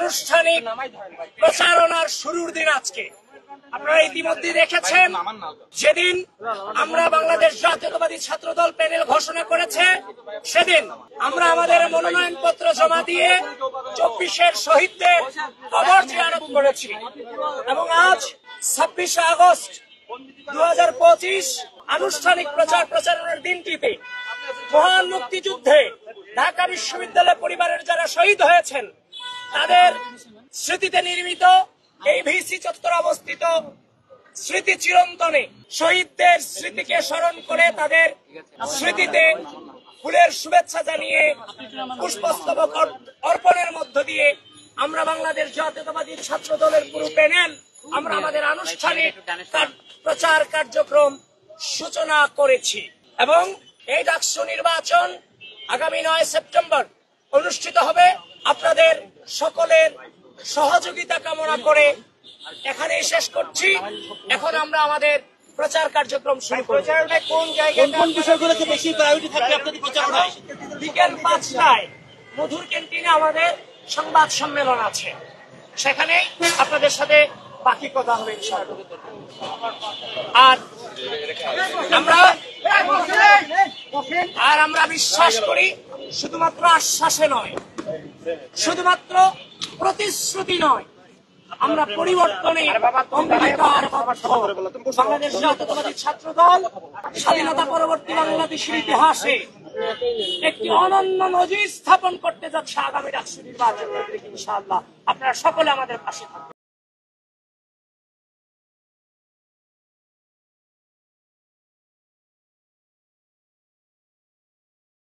আনুষ্ঠানিক প্রচারণার শুরুর দিন আজকে। আপনারা ইতিমধ্যে দেখেছেন যেদিন আমরা বাংলাদেশ জাতীয়তাবাদী ছাত্রদল প্যানেল ঘোষণা করেছে, সেদিন আমরা আমাদের মনোনয়ন পত্র জমা দিয়ে 24-এর শহীদদের কবর জিয়ারত করেছি এবং আজ 26 আগস্ট 2025 আনুষ্ঠানিক প্রচারণার দিনটিতে মহান মুক্তিযুদ্ধে ঢাকা বিশ্ববিদ্যালয় পরিবারের যারা শহীদ হয়েছেন তাদের স্মৃতিতে নির্মিত এই ভিসি চত্বর অবস্থিত স্মৃতি চিরন্তনে শহীদদের স্মৃতিকে স্মরণ করে তাদের স্মৃতিতে ফুলের শুভেচ্ছা জানিয়ে পুষ্পস্তবক অর্পণের মধ্য দিয়ে আমরা বাংলাদেশ জাতীয়তাবাদী ছাত্র দলের পুরো প্যানেল আমরা আমাদের আনুষ্ঠানিক প্রচার কার্যক্রম সূচনা করেছি এবং এই ডাকসু নির্বাচন আগামী 9 সেপ্টেম্বর অনুষ্ঠিত হবে। আপনাদের সকলের সহযোগিতা কামনা করে এখানেই শেষ করছি। এখন আমরা আমাদের প্রচার কার্যক্রম শুরু করব। প্রচারণায় কোন জায়গায় কোন বিষয়গুলোতে বেশি প্রায়োরিটি থাকবে আপনাদের প্রচারণায়? বিকেল 5টায় মধুর ক্যান্টিনে আমাদের সংবাদ সম্মেলন আছে, সেখানে আপনাদের সাথে বাকি কথা হবে ইনশাআল্লাহ। আর আমরা বিশ্বাস করি শুধুমাত্র আশ্বাসে নয়, শুধুমাত্র প্রতিশ্রুতি নয়, আমরা পরিবর্তনে বাংলাদেশ জাতীয়তাবাদী ছাত্র দল স্বাধীনতা পরবর্তী বাংলাদেশের ইতিহাসে একটি অনন্য নজির স্থাপন করতে যাচ্ছে আগামী ডাকসু নির্বাচন। ইনশাআল্লাহ আপনারা সকলে আমাদের পাশে থাকবেন।